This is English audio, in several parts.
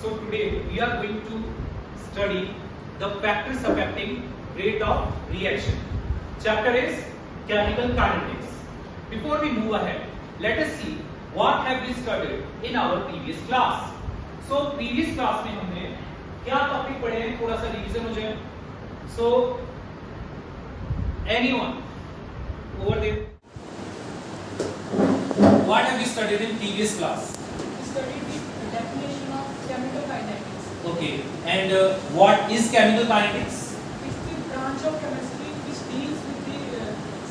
So today we are going to study the factors affecting rate of reaction. Chapter is chemical kinetics. Before we move ahead, let us see what have we studied in our previous class. So previous class में हमने क्या topic पढ़े हैं, थोड़ा सा revision हो जाए. So anyone over there, what have we studied in previous class? We studied the definition of chemical kinetics. Okay, and what is chemical kinetics? It's the branch of chemistry which deals with the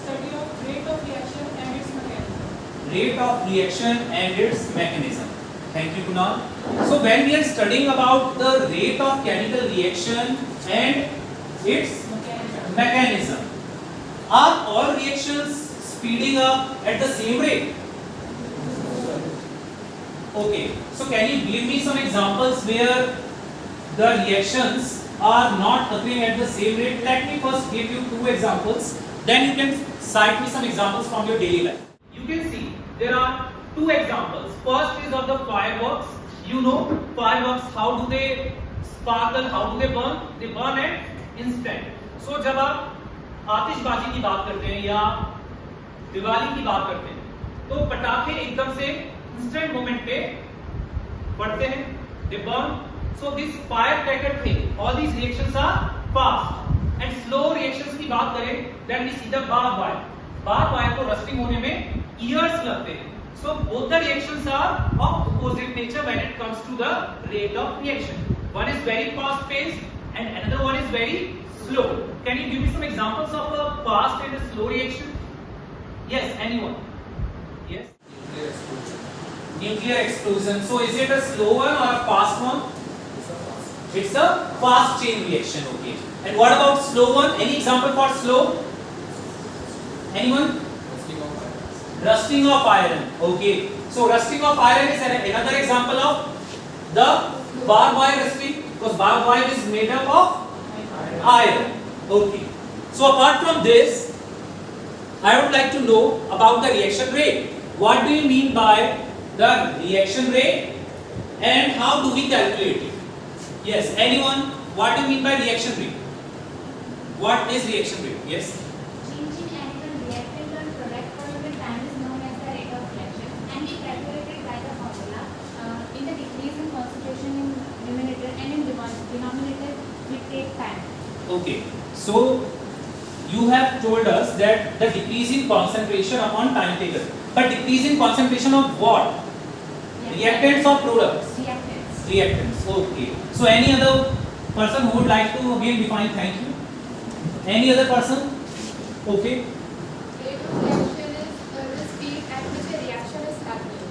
study of rate of reaction and its mechanism. Rate of reaction and its mechanism. Thank you, Kunal. So when we are studying about the rate of chemical reaction and its mechanism, are all reactions speeding up at the same rate? Okay, so can you give me some examples where the reactions are not occurring at the same rate? Let me first give you two examples, then you can cite me some examples from your daily life. You can see there are two examples. First is of the fireworks. You know fireworks, how do they sparkle, how do they burn? They burn at instant. So जब आप आतिशबाजी की बात करते हैं या दिवाली की बात करते हैं तो पटाखे एकदम से इंस्टेंट मोमेंट पे बढ़ते हैं, they burn. So this firecracker thing, all these reactions are fast. And slow reactions की बात करें, then we see the barbed wire. Barbed wire को rusting होने में years लगते हैं. So both the reactions are of opposite nature when it comes to the rate of reaction. One is very fast paced and another one is very slow. Can you give me some examples of a fast and a slow reaction? Yes, anyone? Yes? Nuclear explosion. So is it a slow one or a fast one? It's a fast chain reaction. Okay. And what about slow one? Any example for slow? Anyone? Rusting of iron. Okay. So rusting of iron is another example of the barbed wire rusting, because barbed wire is made up of iron. Okay. So apart from this, I would like to know about the reaction rate. What do you mean by the reaction rate and how do we calculate it? Yes, anyone? What do you mean by reaction rate? What is reaction rate? Yes. Change in chemical reactant or product followed time is known as the rate of reaction and is calculated by the formula in the decrease in concentration in numerator and in denominator we take time. Okay. So you have told us that the decrease in concentration upon time taken. But decrease in concentration of what? Reactants or products? Reactants. Reactants. Okay. So any other person who would like to again define? Thank you. Any other person? Okay. Rate of reaction is the speed at which a reaction is happening.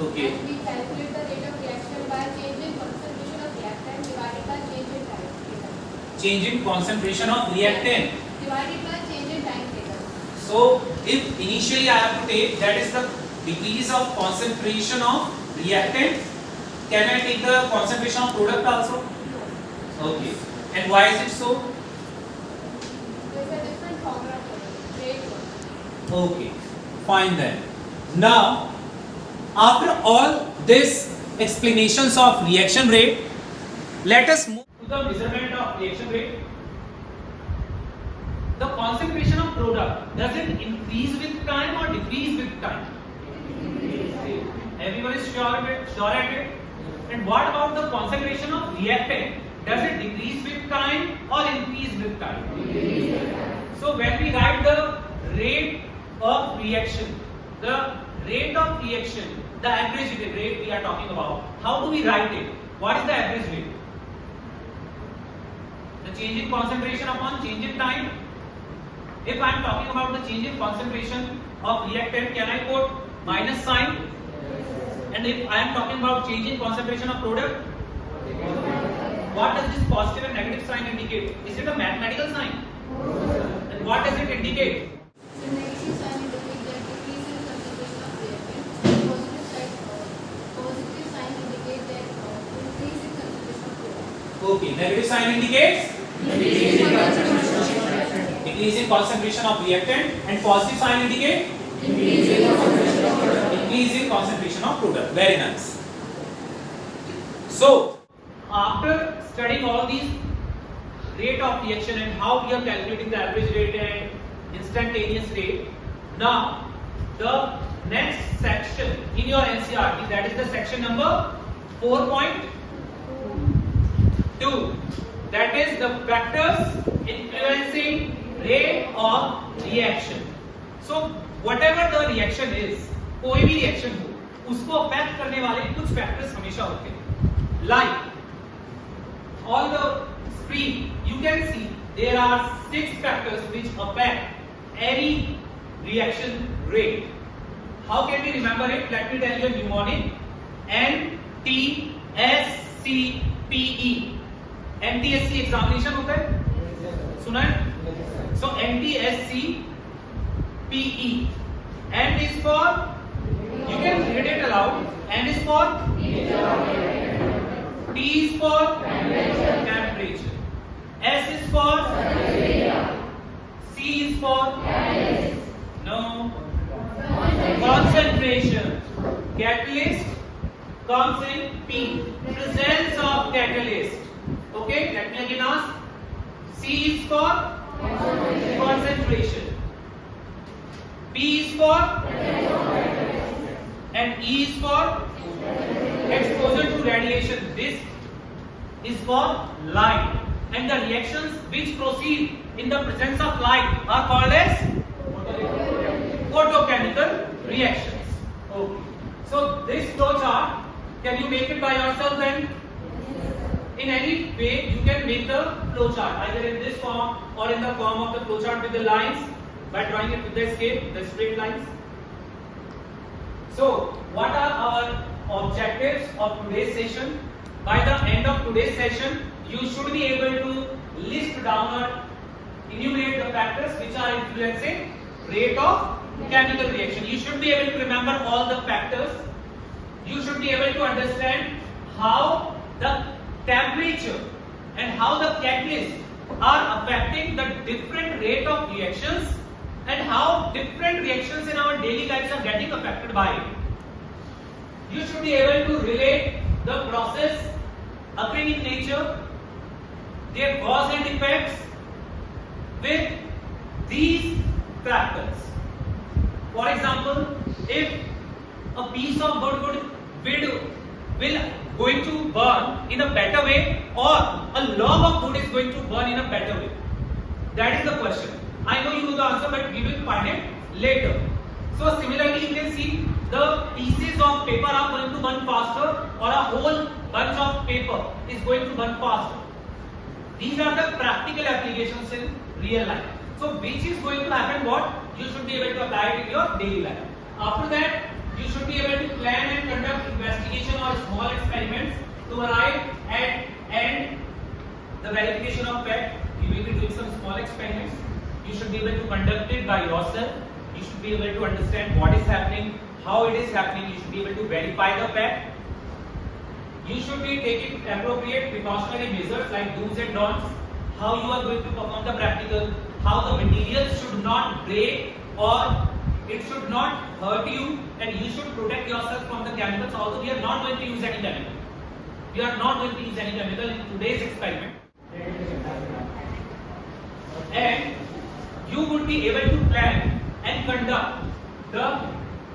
Okay. And we calculate the rate of reaction by change in concentration of reactant divided by change in time taken. Change in concentration of reactant. Divided by change in time taken. So if initially I have to take, that is the decrease of concentration of reactant, can I take the concentration of product also? Okay. And why is it so? There is a different formula for it. Rate one. Okay. Fine then. Now, after all this explanations of reaction rate, let us move to the measurement of reaction rate. The concentration of product, does it increase with time or decrease with time? Everyone is sure at it? And what about the concentration of reactant? Does it decrease with time or increase with time? So when we write the rate of reaction, the average rate we are talking about, how do we write it? What is the average rate? The change in concentration upon change in time. If I am talking about the change in concentration of reactant, can I put minus sign? And if I am talking about change in concentration of product, what does this positive and negative sign indicate? Is it a mathematical sign? And what does it indicate? The negative sign indicates that decrease in concentration of reactant. Positive sign indicates that increase in concentration of product. Okay, negative sign indicates decrease in concentration of reactant, and positive sign indicate increase in concentration of product. Very nice. So after studying all these rate of reaction and how we are calculating the average rate and instantaneous rate, now the next section in your NCERT, that is the section number 4.2, that is the factors influencing rate of reaction. So whatever the reaction is, कोई भी reaction हो, उसको affect करने वाले कुछ factors हमेशा होते हैं. Like on the screen you can see there are 6 factors which affect any reaction rate. How can we remember it? Let me tell you a mnemonic: NTSCPE. NTSC examination होता है, सुना है? So NTSCPE. N is for, you can read it aloud. N is for T is for temperature. S is for C is for no concentration. Catalyst comes in P. Presence of catalyst. Okay, let me again ask. C is for concentration. P is for and E is for exposure to radiation. This is for light, and the reactions which proceed in the presence of light are called as photochemical reactions. Okay. So this flow chart, can you make it by yourself then? In any way you can make the flow chart, either in this form or in the form of the flow chart with the lines, by drawing it with the escape, the straight lines. So what are our objectives of today's session? By the end of today's session, you should be able to list down or enumerate the factors which are influencing rate of chemical reaction. You should be able to remember all the factors. You should be able to understand how the temperature and how the catalysts are affecting the different rate of reactions and how different reactions in our daily lives are getting affected by it. You should be able to relate the process occurring in nature, their cause and effects with these factors. For example, if a piece of wood will going to burn in a better way, or a log of wood is going to burn in a better way, that is the question. I know you know the answer, but we will find it later. So similarly, you can see the pieces of paper are going to burn faster, or a whole bunch of paper is going to burn faster. These are the practical applications in real life. So which is going to happen? What you should be able to apply it in your daily life. After that, you should be able to plan and conduct investigation or small experiments to arrive at and the verification of fact. You will be doing some small experiments. You should be able to conduct it by yourself. You should be able to understand what is happening, how it is happening. You should be able to verify the fact. You should be taking appropriate precautionary measures like do's and don'ts. How you are going to perform the practical, how the materials should not break or it should not hurt you, and you should protect yourself from the chemicals. Although we are not going to use any chemical. We are not going to use any chemical in today's experiment. And you would be able to plan and conduct the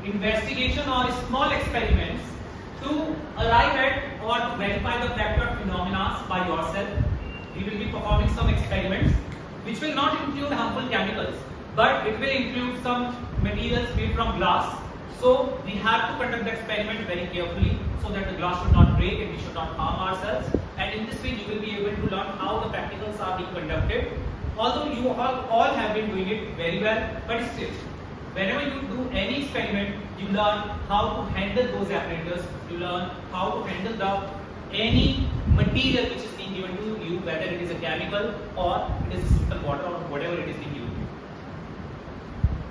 investigation or small experiments to arrive at or to verify the fact or phenomena by yourself. We will be performing some experiments which will not include harmful chemicals, but it will include some materials made from glass. So we have to conduct the experiment very carefully so that the glass should not break and we should not harm ourselves. And in this way you will be able to learn how the practicals are being conducted. Although you all have been doing it very well, but still, whenever you do any experiment, you learn how to handle those apparatus, you learn how to handle any material which is being given to you, whether it is a chemical or it is simple water or whatever it is being given.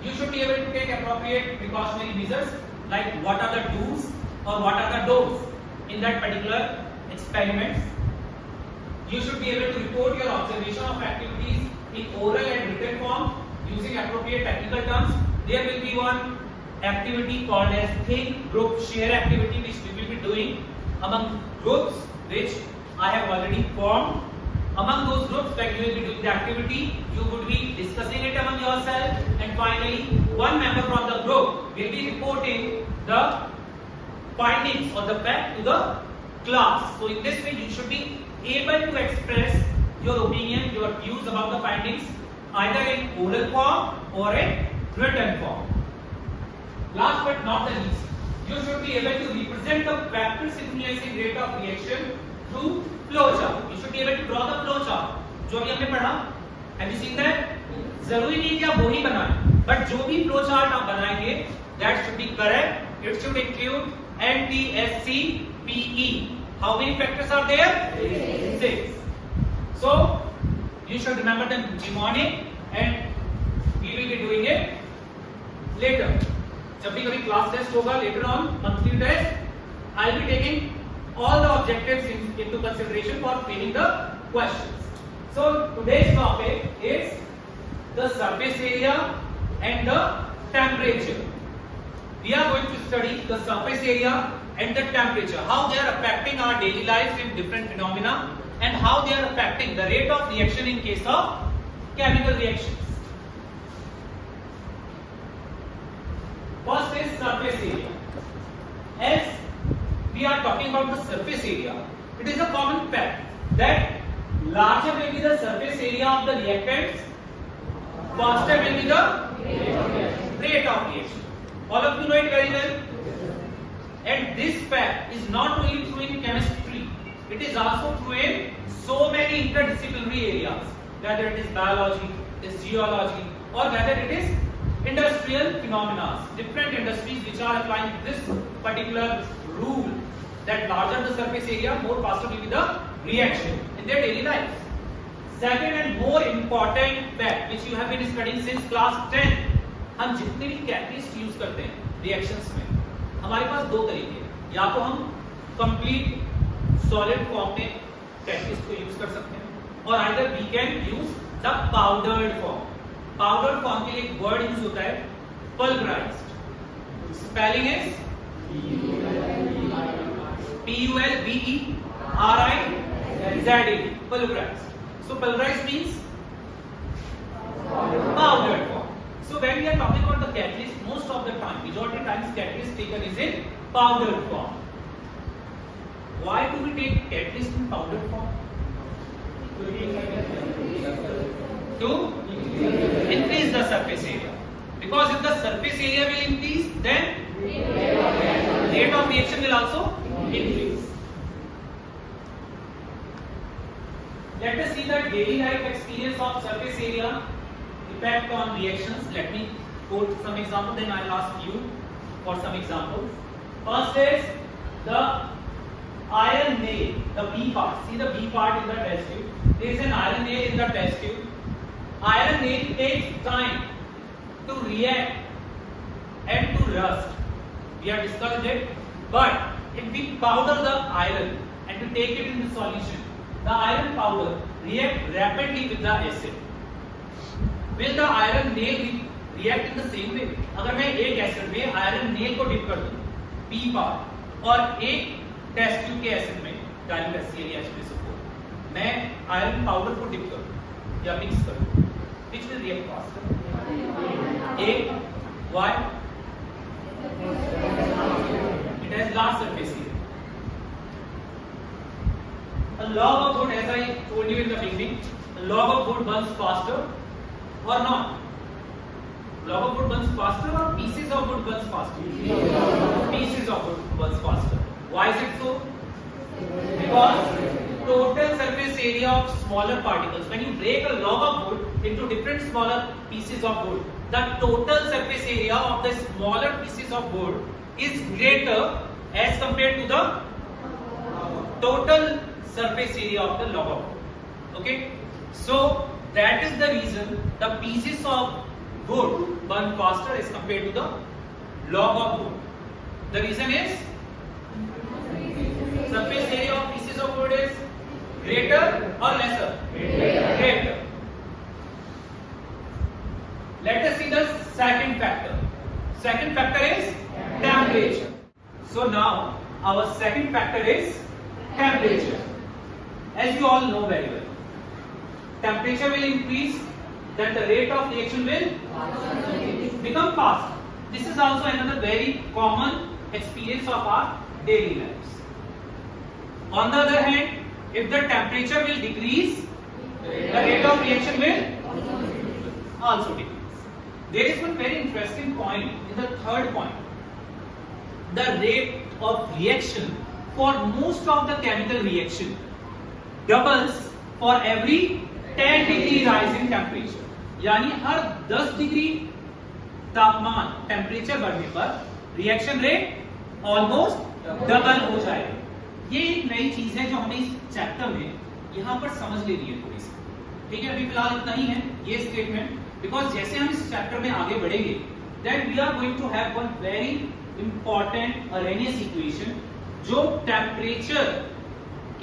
You should be able to take appropriate precautionary measures like what are the do's or what are the don'ts in that particular experiments. You should be able to report your observation of activities in oral and written form using appropriate technical terms. There will be one activity called as think group share activity which we will be doing among groups which I have already formed. Among those groups, like you will be doing the activity, you would be discussing it among yourself, and finally, one member from the group will be reporting the findings or the fact to the class. So in this way, you should be able to express your opinion, your views about the findings, either in oral form or in written form. Last but not the least, you should be able to represent the vector sequencing rate of reaction through flowchart. You should be able to draw the flowchart. जो अभी हमने पढ़ा, have you seen that? जरूरी नहीं कि आप वही बनाएं, but जो भी flowchart आप बनाएंगे, that should be correct. It should include NTSC PE. How many factors are there? 6. So you should remember them mnemonic, and we will be doing it later. जब भी कभी क्लास टेस्ट होगा later on, monthly test, I'll be taking all the objectives into consideration for framing the questions. So today's topic is the surface area and the temperature. We are going to study the surface area and the temperature, how they are affecting our daily lives in different phenomena, and how they are affecting the rate of reaction in case of chemical reactions. First is surface area. As we are talking about the surface area, it is a common fact that larger will be the surface area of the reactants, faster will be the rate of reaction. All of you know it very well. And this fact is not only true in chemistry, it is also true in so many interdisciplinary areas, whether it is biology, it is geology, or whether it is industrial phenomena. Different industries which are applying this particular rule, that larger the surface area, more faster will be the reaction in their daily lives. Second and more important fact which you have been studying since class 10, हम जितने भी catalyst use करते हैं reactions में, हमारे पास दो तरीके हैं. या तो हम कंप्लीट सॉलिड फॉर्म में कैटलिस्ट को यूज कर सकते हैं, और either we can use the powdered form. Powdered form के लिए एक वर्ड यूज होता है pulverized. Spelling is PULVERIZED, pulverized. So pulverized means powdered form. So when we are talking about the catalyst, most of the time, majority times catalyst taken is in powdered form. Why do we take catalyst in powdered form? To increase the surface area. Because if the surface area will increase, then rate of reaction will also increase. Let us see the daily life experience of surface area effect on reactions. Let me quote some examples, then I'll ask you for some examples. First is the iron nail, the B part. See the B part in the test tube. There is an iron nail in the test tube. Iron nail takes time to react and to rust. We have discussed it. But if we powder the iron and we take it in the solution, the iron powder react rapidly with the acid. Will the iron nail react in the same way? अगर मैं एक acid में iron nail को dip कर दूं P part और एक test tube के एसिड में डाइल्यूट HCl या H2SO4, मैं आयरन पाउडर को डिप करूं या मिक्स करूं, which will react faster? A. Why? It has large surface area. A log of wood, as I told you in the beginning, a log of wood burns faster or not? Log of wood burns faster or pieces of wood burns faster? Pieces of wood burns faster. Why is it so? Because total surface area of smaller particles, when you break a log of wood into different smaller pieces of wood, the total surface area of the smaller pieces of wood is greater as compared to the total surface area of the log of wood. Okay, so that is the reason the pieces of wood burn faster as compared to the log of wood. The reason is surface area of pieces of wood is greater or lesser? Greater. Let us see the second factor. Second factor is temperature. So now our second factor is temperature. as you all know very well, temperature will increase, then the rate of reaction will become fast. This is also another very common experience of our daily lives. On the other hand, if the temperature will decrease, the rate of reaction will also decrease. There is one very interesting point in the third point. The rate of reaction for most of the chemical reaction doubles for every 10 degree rise in temperature. यानी हर 10 degree तापमान temperature बढ़ने पर reaction rate almost double हो जाएगा. ये एक नई चीज है जो हमें इस चैप्टर में यहाँ पर समझ लेनी है थोड़ी सी. ठीक है, अभी फिलहाल इतना ही है ये स्टेटमेंट, बिकॉज जैसे हम इस चैप्टर में आगे बढ़ेंगे then we are going to have one very important Arrhenius equation जो टेम्परेचर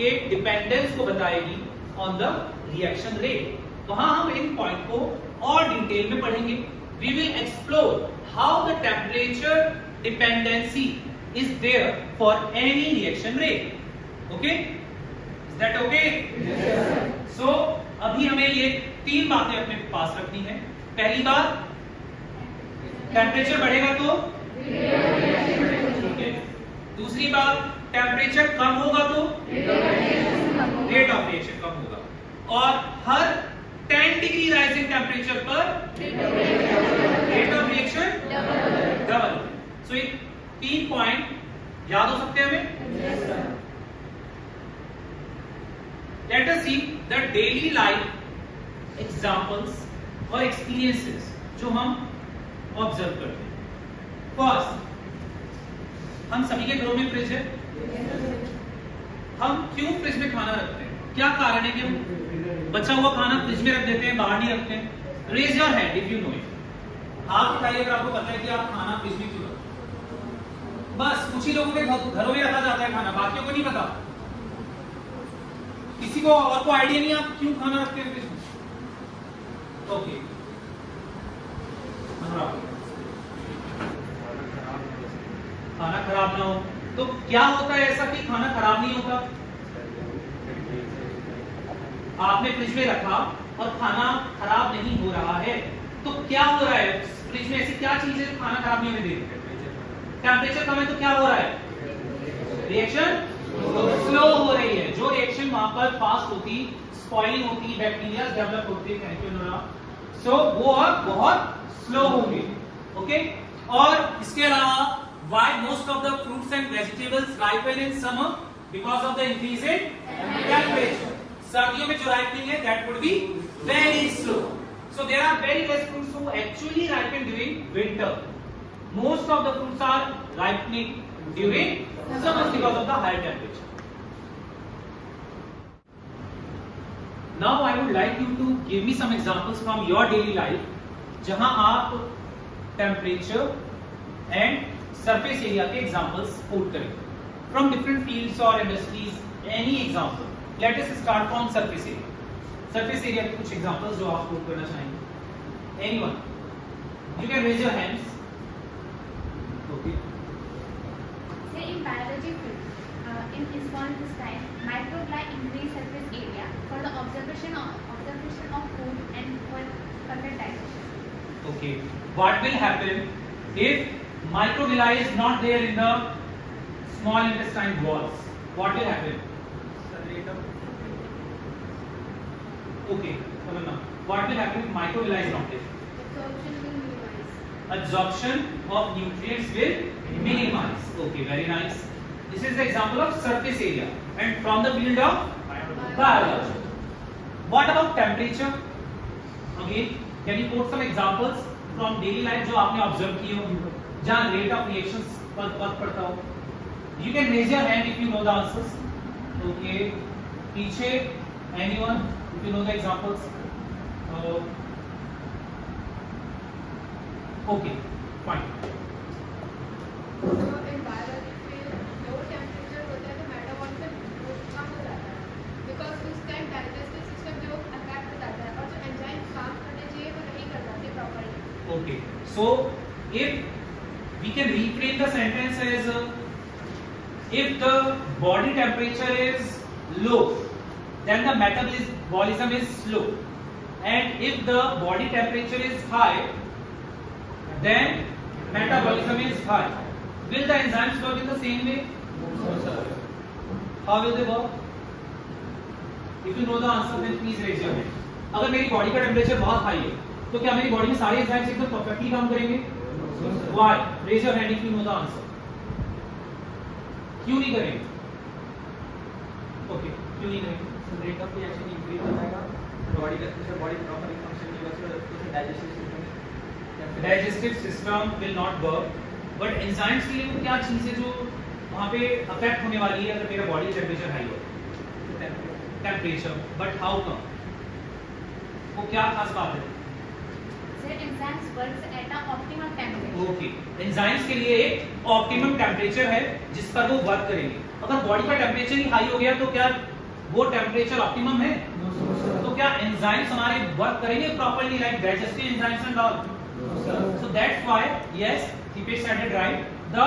के डिपेंडेंस को बताएगी ऑन द रिएक्शन रेट. वहां हम इन पॉइंट को और डिटेल में पढ़ेंगे. We will explore how the temperature dependency is there for any reaction rate. Okay, is that okay? So अभी हमें ये 3 बातें अपने पास रखनी है. पहली बात, टेम्परेचर बढ़ेगा तो ठीक है. दूसरी बात, टेम्परेचर कम होगा तो रेट ऑफ रिएक्शन कम होगा. और हर 10 डिग्री राइज इन टेम्परेचर पर रेट ऑफ रिएक्शन डबल. सो ये 3 पॉइंट याद हो सकते हैं हमें. Let us see the daily life examples or experiences जो हम ऑब्जर्व करते हैं. फर्स्ट, हम सभी के घरों में फ्रिज है. हम क्यों फ्रिज में खाना रखते हैं? क्या कारण है कि हम बचा हुआ खाना फ्रिज में रख देते हैं, बाहर नहीं रखते हैं? Raise your hand if you know it. हाथ उठाइए अगर आपको पता है कि आप खाना फ्रिज में क्यों रखते हैं. बस कुछ ही लोगों के घरों में रखा जाता है खाना, बाकियों को नहीं पता. किसी को और को आइडिया नहीं आप क्यों खाना रखते हैं फ्रिज में. ओके, खाना खराब ना हो. तो क्या होता है ऐसा कि खाना खराब नहीं होता? आपने फ्रिज में रखा और खाना खराब नहीं हो रहा है, तो क्या हो रहा है फ्रिज में? ऐसी क्या चीज है खाना खराब नहीं होने दे रही? टेम्परेचर कम है तो क्या हो रहा है? रिएक्शन स्लो हो रही है. जो रिएक्शन वहां पर फास्ट होती, स्पॉइलिंग होती, बैक्टीरिया डेवलप होते हैं, सो वो अब बहुत स्लो होंगे. ओके, और इसके अलावा why most of the fruits and vegetables ripen in summer? Because of the increase in temperature. सर्दियों में जो ripening है that would be very slow. So there are very less fruits who actually ripen during winter. Most of the fruits are ripening during summer because of the higher temperature. Now I would like you to give me some examples from your daily life जहां आप temperature and surface area के examples quote करें from different fields or industries. Any example. Let us start from surface area. Surface area के कुछ examples जो आप quote करना चाहेंगे. Anyone? You can raise your hands. Okay. Say in biology field, in small intestine, microvilli increase surface area for the observation of food and for perfect digestion. Okay. What will happen if microvilli is not there in the small intestine walls? What will happen? Okay, what will happen if microvilli is not there? Absorption will minimize. Absorption of nutrients will minimize. Okay, very nice. This is the example of surface area and from the field of biology. What about temperature? Again, can you quote some examples from daily life जो आपने observe किए हो जहां rate of reactions पर फर्क पड़ता हो? You can raise your hand if you know the answers. Okay, पीछे anyone if you know the examples. Okay, fine. So in biology field, low temperature होता है तो मेटाबॉलिज्म कम हो जाता है because उस टाइम डाइजेस्टिव सिस्टम जो अफेक्ट हो जाता है और जो एंजाइम काम करने चाहिए वो नहीं कर पाते properly. Okay, so if we can reframe the sentence as if the body temperature is low, then the metabolism is slow. And if the body temperature is high, then metabolism is high. Will the enzymes work in the same way? No, sir. How will they work? If you know the answer, then please raise your hand. अगर मेरी body का temperature बहुत high है, तो क्या मेरी body में सारे एंजाइम्स एकदम परफेक्टली काम करेंगे? Why? Raise your hand if you know the answer. क्यों नहीं करेंगे? Okay, क्यों नहीं करेंगे? रेट ऑफ रिएक्शन इंक्रीज हो जाएगा, बॉडी का बॉडी प्रॉपर्ली फंक्शन नहीं कर सकती, digestive system Digestive system will not work, but enzymes के लिए वो क्या चीज है जो वहाँ पे अफेक्ट होने वाली है अगर मेरा बॉडी टेम्परेचर हाई हो? टेम्परेचर. But how come? वो क्या खास बात है? Sir, enzymes works at a optimum temperature. Okay, enzymes के लिए एक ऑप्टिमम टेम्परेचर है जिस पर वो वर्क करेंगे. अगर बॉडी का टेम्परेचर ही हाई हो गया तो क्या वो टेम्परेचर ऑप्टिमम है? तो क्या एंजाइम्स हमारे वर्क करेंगे properly like digestive enzymes and all? So that's why, yes, Deepesh said it right. The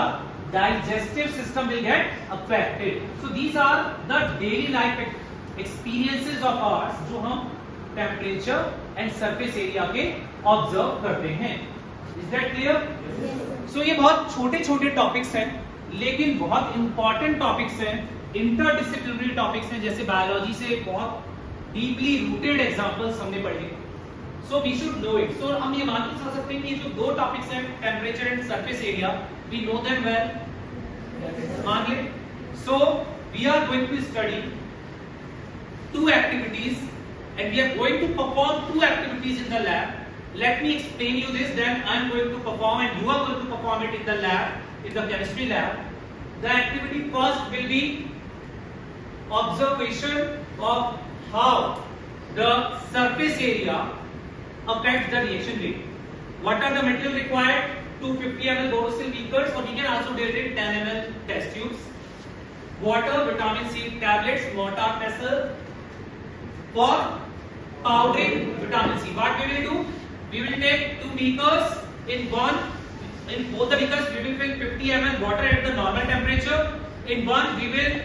digestive system will get affected. So these are the daily life experiences of ours जो हम temperature and surface area के observe करते हैं. Is that clear? So ये बहुत छोटे-छोटे topics हैं, लेकिन बहुत important topics हैं, interdisciplinary topics हैं, जैसे biology से बहुत deeply rooted examples हमने पढ़े. So we should know it. So हम ये मान के चल सकते हैं कि ये जो दो टॉपिक्स हैं temperature and surface area, we know them well. मान ले. So we are going to study two activities and we are going to perform two activities in the lab. Let me explain you this, then I am going to perform and you are going to perform it in the lab, in the chemistry lab. The activity first will be observation of how the surface area affects the reaction rate. What are the material required? 250 ml Borosil beakers, or we can also do it in 10 ml test tubes. Water, vitamin C tablets, mortar pestle. For powdering vitamin C, what we will do? We will take two beakers. In both the beakers we will fill 50 ml water at the normal temperature. In one we will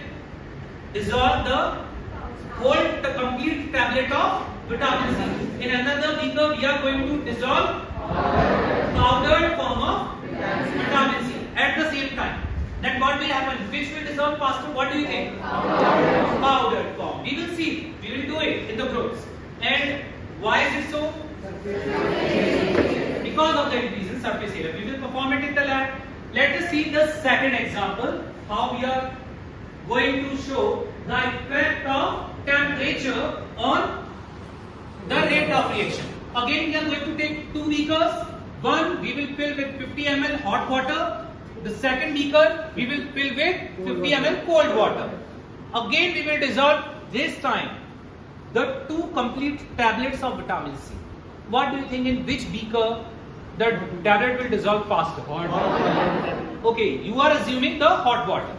dissolve the complete tablet of vitamin C. In another beaker we are going to dissolve powdered form of vitamin C at the same time. Then what will happen? Which will dissolve faster? What do you think? Powdered form. We will see. We will do it in the groups. And why is it so? Because of the increase in surface area. We will perform it in the lab. Let us see the second example. How we are going to show the effect of temperature on the rate of reaction. Again we are going to take two beakers. One we will fill with 50 ml hot water. The second beaker we will fill with 50 ml cold water. Again we will dissolve this time the two complete tablets of vitamin C. What do you think, in which beaker the tablet will dissolve faster? Okay, you are assuming the hot water.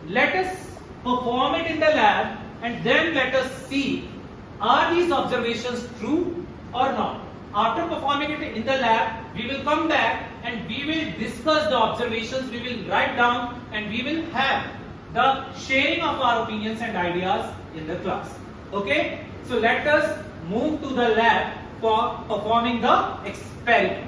Let us perform it in the lab and then let us see, are these observations true or not? After performing it in the lab, we will come back and we will discuss the observations, we will write down and we will have the sharing of our opinions and ideas in the class. Okay? So let us move to the lab for performing the experiment.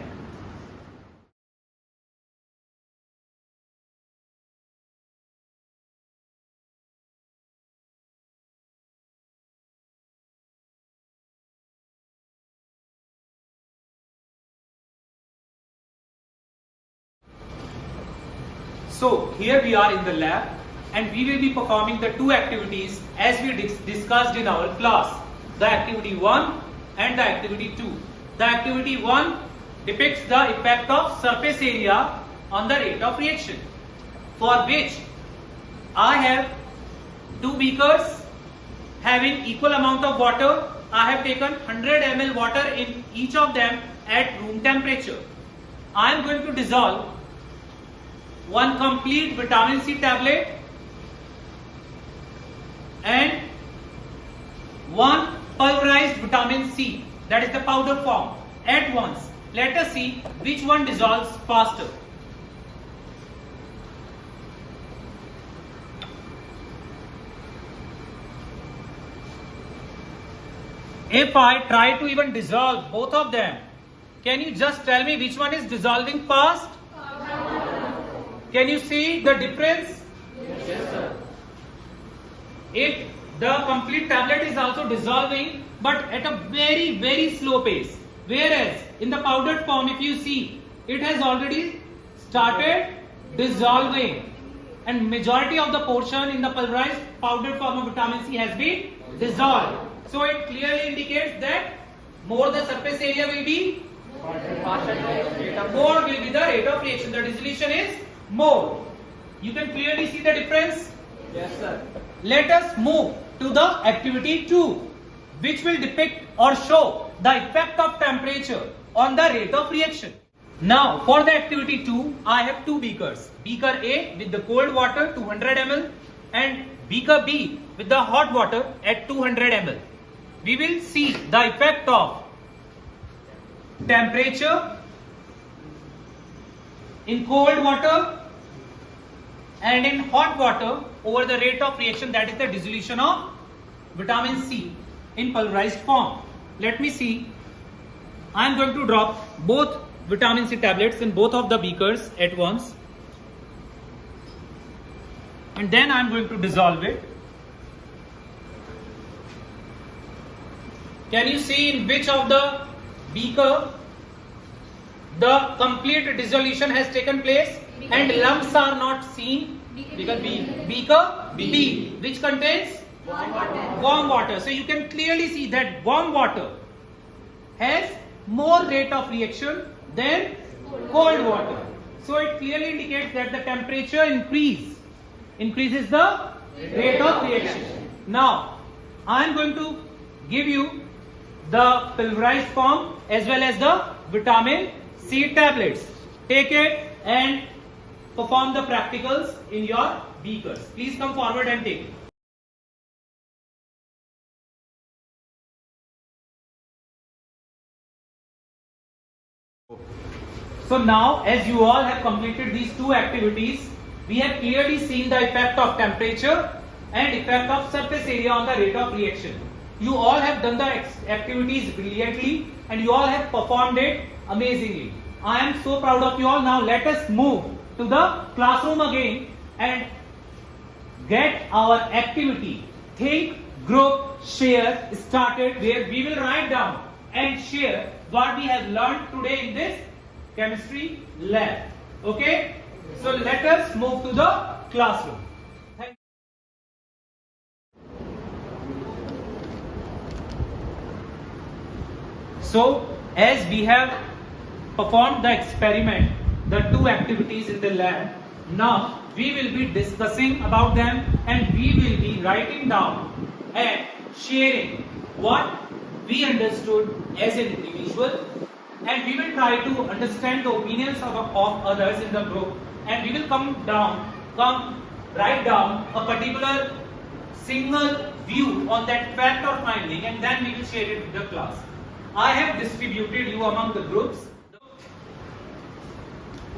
So here we are in the lab and we will be performing the two activities as we discussed in our class. The activity 1 and the activity 2. The activity 1 depicts the effect of surface area on the rate of reaction, for which I have two beakers having equal amount of water. I have taken 100 ml water in each of them at room temperature. I am going to dissolve one complete vitamin C tablet and one pulverized vitamin C, that is the powder form, at once. Let us see which one dissolves faster. if I try to even dissolve both of them, can you just tell me which one is dissolving fast? Can you see the difference? Yes, sir. The complete tablet is also dissolving, but at a very, very slow pace. Whereas in the powdered form, if you see, it has already started dissolving, and majority of the portion in the pulverized powdered form of vitamin C has been dissolved. So it clearly indicates that more the surface area will be, more will be the rate of reaction. The dissolution is more. You can clearly see the difference. Yes, sir. Let us move to the activity 2, which will depict or show the effect of temperature on the rate of reaction. Now, for the activity 2, I have two beakers. Beaker A with the cold water 200 ml and beaker B with the hot water at 200 ml. We will see the effect of temperature in cold water and in hot water over the rate of reaction, that is the dissolution of vitamin C in pulverized form. Let me see. I am going to drop both vitamin C tablets in both of the beakers at once, and then I am going to dissolve it. Can you see in which of the beaker the complete dissolution has taken place and lumps are not seen? Beaker B, which contains warm water. So you can clearly see that warm water has more rate of reaction than cold water. So it clearly indicates that the temperature increases the rate of reaction. Now I am going to give you the pulverized form as well as the vitamin C tablets. Take it and perform the practicals in your beakers. Please come forward and take it. So now, as you all have completed these two activities, we have clearly seen the effect of temperature and effect of surface area on the rate of reaction. You all have done the activities brilliantly and you all have performed it amazingly. I am so proud of you all. Now let us move to the classroom again and get our activity Think, Group, Share started, where we will write down and share what we have learned today in this chemistry lab. Okay? So let us move to the classroom. So, as we have performed the experiment, the two activities in the lab, now we will be discussing about them and we will be writing down and sharing what we understood as an individual, and we will try to understand the opinions of others in the group, and we will write down a particular single view on that fact or finding, and then we will share it with the class. I have distributed you among the groups.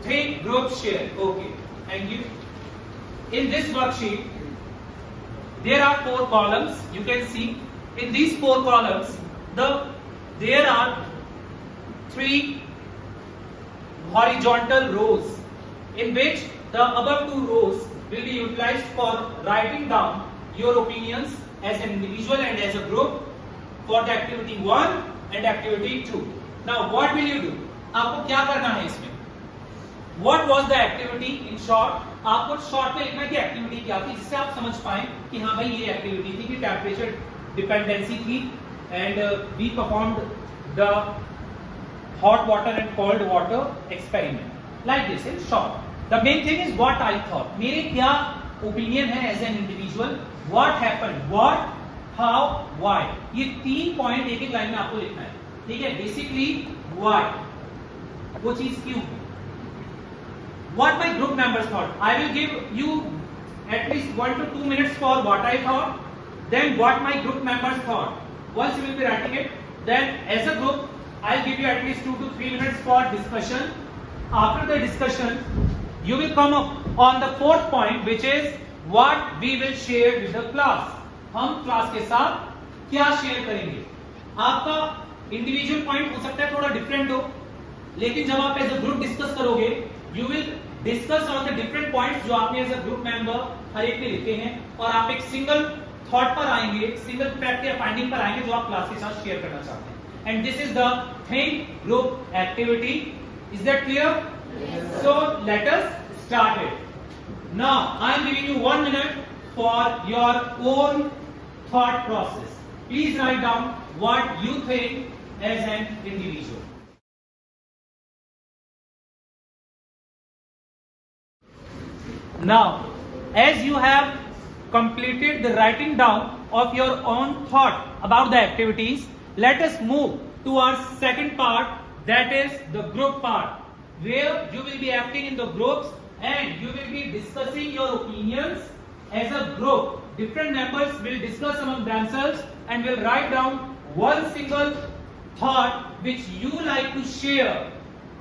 Think, Group, Share. Okay, thank you. In this worksheet, there are 4 columns. You can see in these 4 columns, there are 3 horizontal rows, in which the above 2 rows will be utilized for writing down your opinions as an individual and as a group for the activity 1 and activity 2. Now what will you do? आपको क्या करना है इसमें? What was the activity in short? आपको short में लिखना है कि एक्टिविटी क्या थी, जिससे आप समझ पाए कि हाँ भाई ये एक्टिविटी थी कि टेम्परेचर डिपेंडेंसी थी and we performed the hot water and cold water experiment like this in short. The main thing is what I thought. मेरे क्या opinion है as an individual, what happened, what, how, why. ये 3 point एक एक line में आपको लिखना है, ठीक है? बेसिकली why, वो चीज क्यों, what my group members thought. I will give you at least 1 to 2 minutes for what I thought, then what my group members thought. Once you will be writing it, then as a group I'll give you at least 2 to 3 minutes for discussion. After the discussion, you will come up on the 4th point, which is what we will share with the class. हम class के साथ क्या share करेंगे? आपका individual point हो सकता है थोड़ा डिफरेंट हो, लेकिन जब आप एज अ ग्रुप डिस्कस करोगे, you will discuss on the different points जो आपने एज अ ग्रुप मेंबर हर एक ने लिखे हैं, और आप एक सिंगल थॉट पर आएंगे, एक सिंगल फैक्ट या फाइंडिंग पर आएंगे जो आप क्लास के साथ शेयर करना चाहते हैं. And this is the think group activity. Is that clear? So let us start it. Now I am giving you 1 minute for your own thought process. Please write down what you think as an individual. Now, as you have completed the writing down of your own thought about the activities, let us move to our second part, that is the group part, where you will be acting in the groups and you will be discussing your opinions as a group. Different members will discuss among themselves and will write down one single thought which you like to share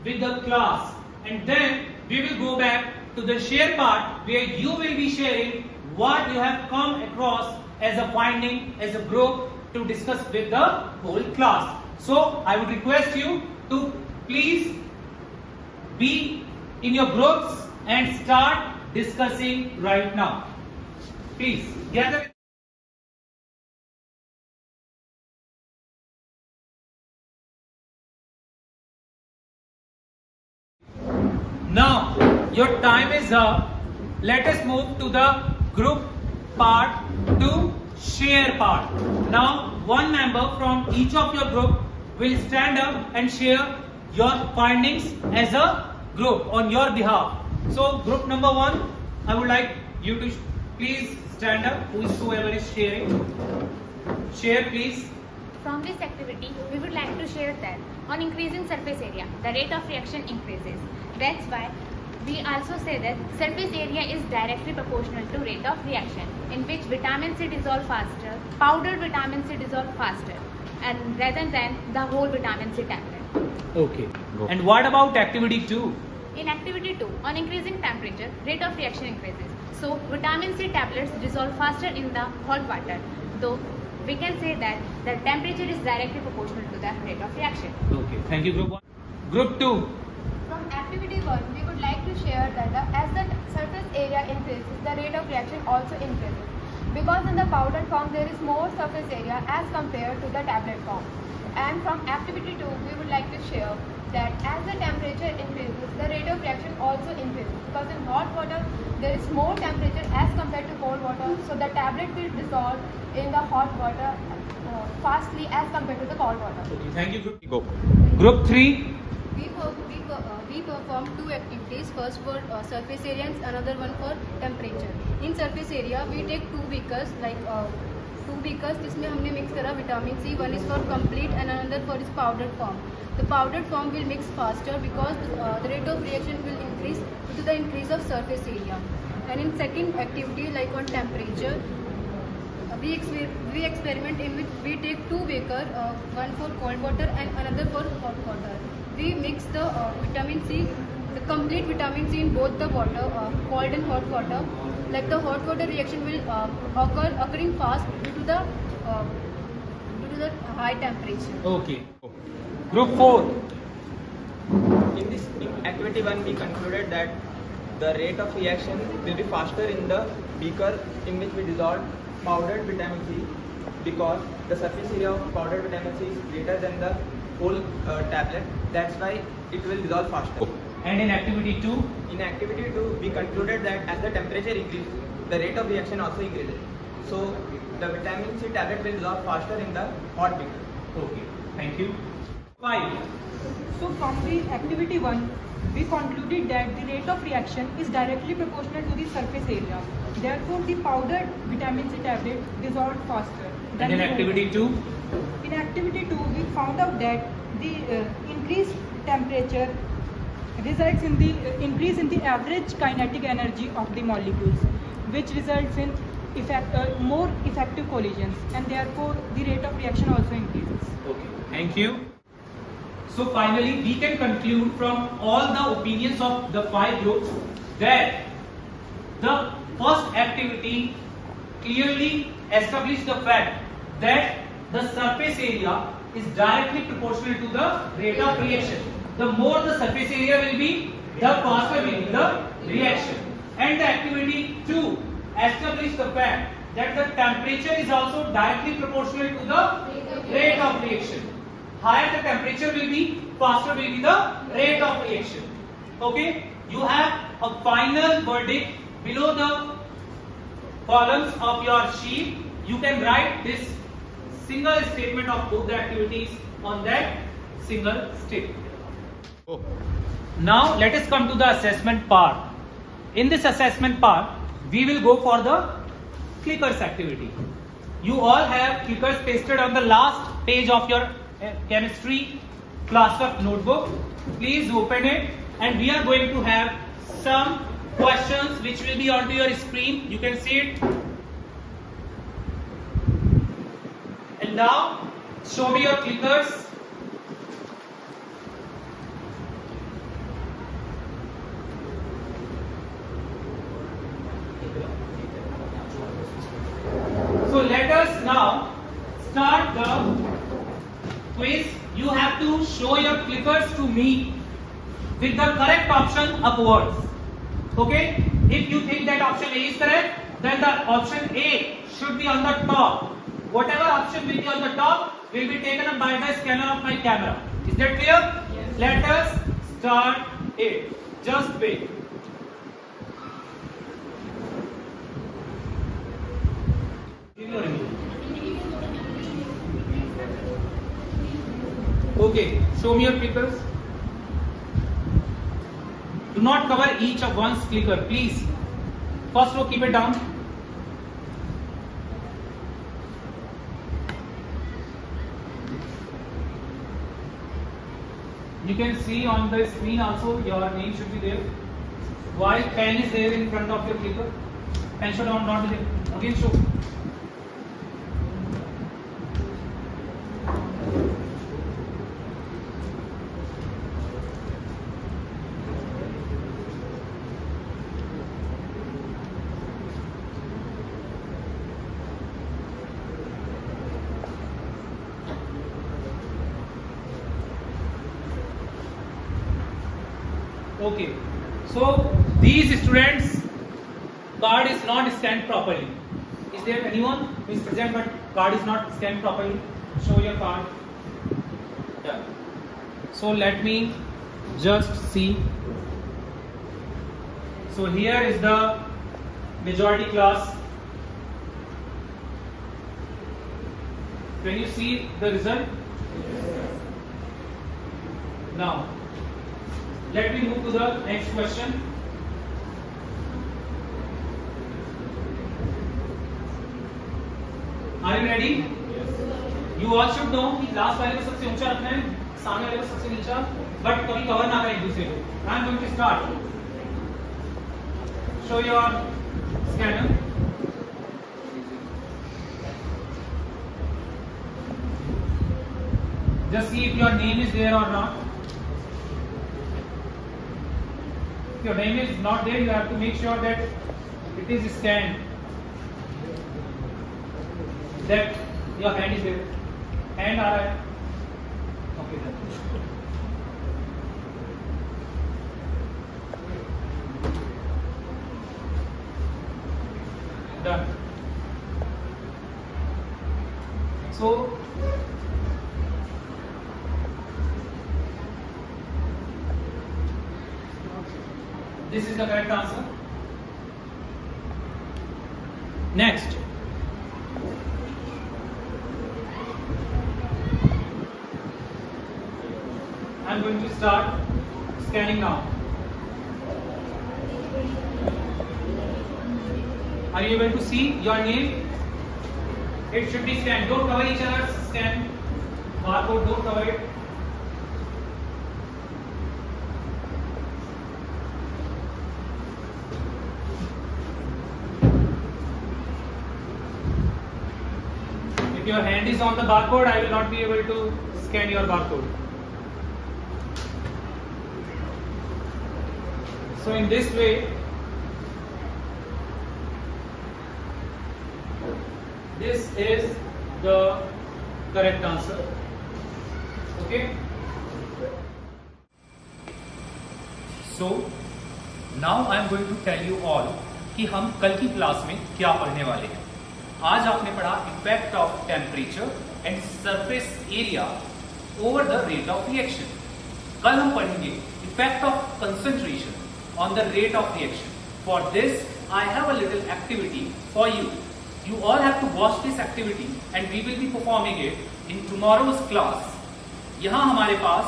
with the class, and then we will go back to the share part where you will be sharing what you have come across as a finding as a group to discuss with the whole class. So I would request you to please be in your groups and start discussing right now. Please gather. Now your time is up. Let us move to the group part to share part. Now one member from each of your group will stand up and share your findings as a group on your behalf. So group number 1, I would like you to please stand up. Whoever is sharing, share please. From this activity, we would like to share that on increasing surface area, the rate of reaction increases. That's why we also say that surface area is directly proportional to rate of reaction, in which vitamin C dissolve faster, powdered vitamin C dissolve faster, and rather than the whole vitamin C tablet. Okay. And what about activity 2? In activity 2, on increasing temperature, rate of reaction increases. So vitamin C tablets dissolve faster in the hot water, though we can say that the temperature is directly proportional to the rate of reaction. Okay. Thank you, group 1. Group 2. From activity 1, we would like to share that as the surface area increases, the rate of reaction also increases. Because in the powdered form, there is more surface area as compared to the tablet form. And from activity 2, we would like to share that as the temperature increases, the rate of reaction also increases. Because in hot water, there is more temperature as compared to cold water. So the tablet will dissolve in the hot water fastly as compared to the cold water. Okay. Thank you, group. Go. Group 3. We perform 2 activities, first for surface area and another one for temperature. In surface area, we take 2 beakers, जिसमें हमने mix करा vitamin C. One is for complete and another for its powdered form. The powdered form will mix faster because the rate of reaction will increase due to the increase of surface area. And in second activity, like on temperature, we experiment in which we take 2 beakers, one for cold water and another for hot water. We mix the vitamin C, the complete vitamin C in both the water, cold and hot water. Like the hot water reaction will occurring fast due to the high temperature. Okay. Group 4. In activity 1, we concluded that the rate of reaction will be faster in the beaker in which we dissolve powdered vitamin C, because the surface area of powdered vitamin C is greater than the whole tablet. That's why it will dissolve faster. And in activity 2? In activity 2, we concluded that as the temperature increases, the rate of reaction also increases. So the vitamin C tablet will dissolve faster in the hot beaker. Okay. Thank you. 5. So from the activity 1, we concluded that the rate of reaction is directly proportional to the surface area. Therefore, the powdered vitamin C tablet dissolved faster. And in activity 2? In activity 2, we found out that the increased temperature results in the increase in the average kinetic energy of the molecules, which results in more effective collisions, and therefore the rate of reaction also increases. Okay. Thank you. So finally, we can conclude from all the opinions of the 5 groups that the first activity clearly established the fact that the surface area is directly proportional to the rate of reaction. The more the surface area will be, the faster will be the reaction. And the activity 2 establish the fact that the temperature is also directly proportional to the rate of reaction. Higher the temperature will be, faster will be the rate of reaction. Okay, you have a final verdict below the columns of your sheet. You can write this single statement of both the activities on that single statement. Now let us come to the assessment part. In this assessment part, we will go for the clickers activity. You all have clickers pasted on the last page of your chemistry classwork notebook. Please open it, and we are going to have some questions which will be onto your screen. You can see it. And now show me your clickers. So let us now start the quiz. You have to show your clickers to me with the correct option upwards. Okay? If you think that option A is correct, then the option A should be on the top. Whatever option will be on the top will be taken up by the scanner of my camera. Is that clear? Yes. Let us start it. Just wait. Okay, show me your clickers. Do not cover each of one's clicker, please. First row, keep it down. You can see on the screen also your name should be there. While pen is there in front of your clicker, pen should not be there. Again show. Okay, so these students' card is not scanned properly. Is there anyone who is present but card is not scanned properly? Show your card. Yeah. So let me just see. So here is the majority class. Can you see the result? Now, let me move to the next question. Are you ready? Yes. You all should know कि last वाले को सबसे ऊंचा रखना है, सामने वाले को सबसे नीचा, बट कभी कवर ना करें एक दूसरे को. I am going to start. Show your scanner. Just see if your name is there or not. If your name is not there, you have to make sure that it is scanned, that your hand is there. Hand aa raha hai. Okay, done. So this is the correct answer. Next, I am going to start scanning now. Are you able to see your name? It should be scanned. Don't cover each other's scan barcode. Don't cover it. If your hand is on the barcode, I will not be able to scan your barcode. So in this way, this is the correct answer. Okay. So now I am going to tell you all कि हम कल की class में क्या पढ़ने वाले हैं. आज आपने पढ़ा effect of temperature and surface area over the rate of reaction. कल हम पढ़ेंगे effect of concentration on the rate of reaction. For this I have a little activity for you. You all have to watch this activity and we will be performing it in tomorrow's class. यहाँ हमारे पास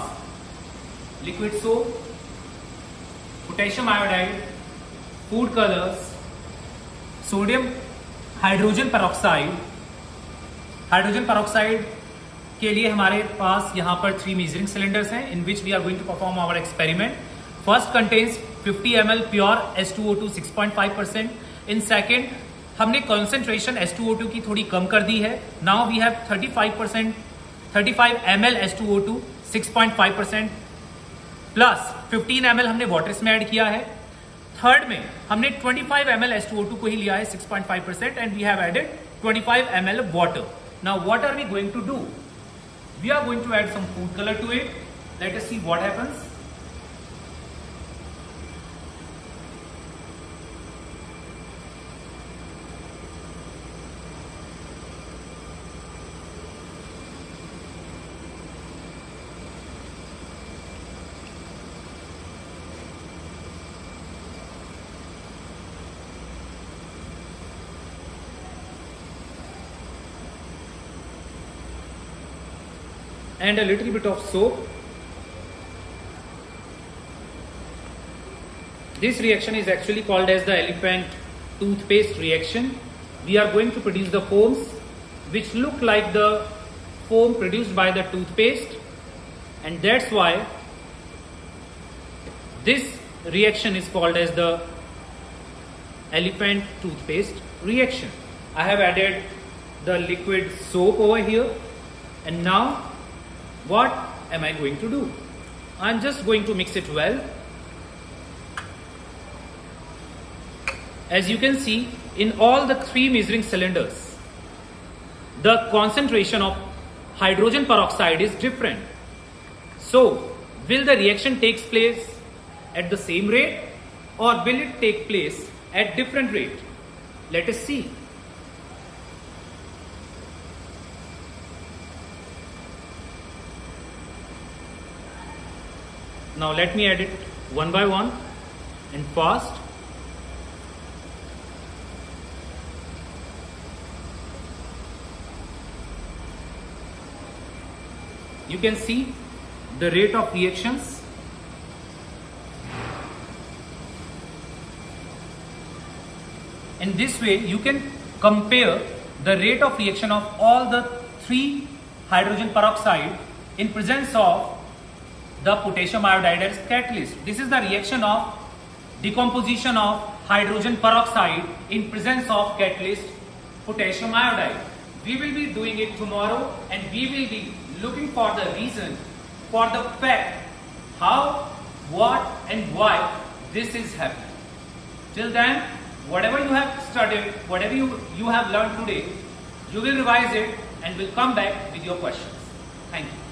liquid soap, potassium iodide, food colors, sodium hydrogen peroxide. Hydrogen peroxide के लिए हमारे पास यहाँ पर 3 measuring cylinders हैं in which we are going to perform our experiment. First contains 50 ml pure H2O2 6.5%. In second, हमने concentration H2O2 की थोड़ी कम कर दी है. Now we have 35 ml H2O2 6.5% plus 15 ml हमने वाटर में ऐड किया है. थर्ड में हमने 25 ml H2O2 को ही लिया है 6.5% and we have added 25 ml water. Now what are we going to do? We are going to add some food color to it. Let us see what happens. And a little bit of soap. This reaction is actually called as the elephant toothpaste reaction. We are going to produce the foams which look like the foam produced by the toothpaste, and that's why this reaction is called as the elephant toothpaste reaction. I have added the liquid soap over here, and now what am I going to do? I'm just going to mix it well. As you can see, in all the 3 measuring cylinders, the concentration of hydrogen peroxide is different. So, will the reaction take place at the same rate or will it take place at different rate? Let us see. Now let me add it one by one and fast. You can see the rate of reactions. In this way, you can compare the rate of reaction of all the 3 hydrogen peroxide in presence of the potassium iodide as catalyst. This is the reaction of decomposition of hydrogen peroxide in presence of catalyst potassium iodide. We will be doing it tomorrow and we will be looking for the reason, for the fact, how, what and why this is happening. Till then, whatever you have studied, whatever you have learned today, you will revise it and will come back with your questions. Thank you.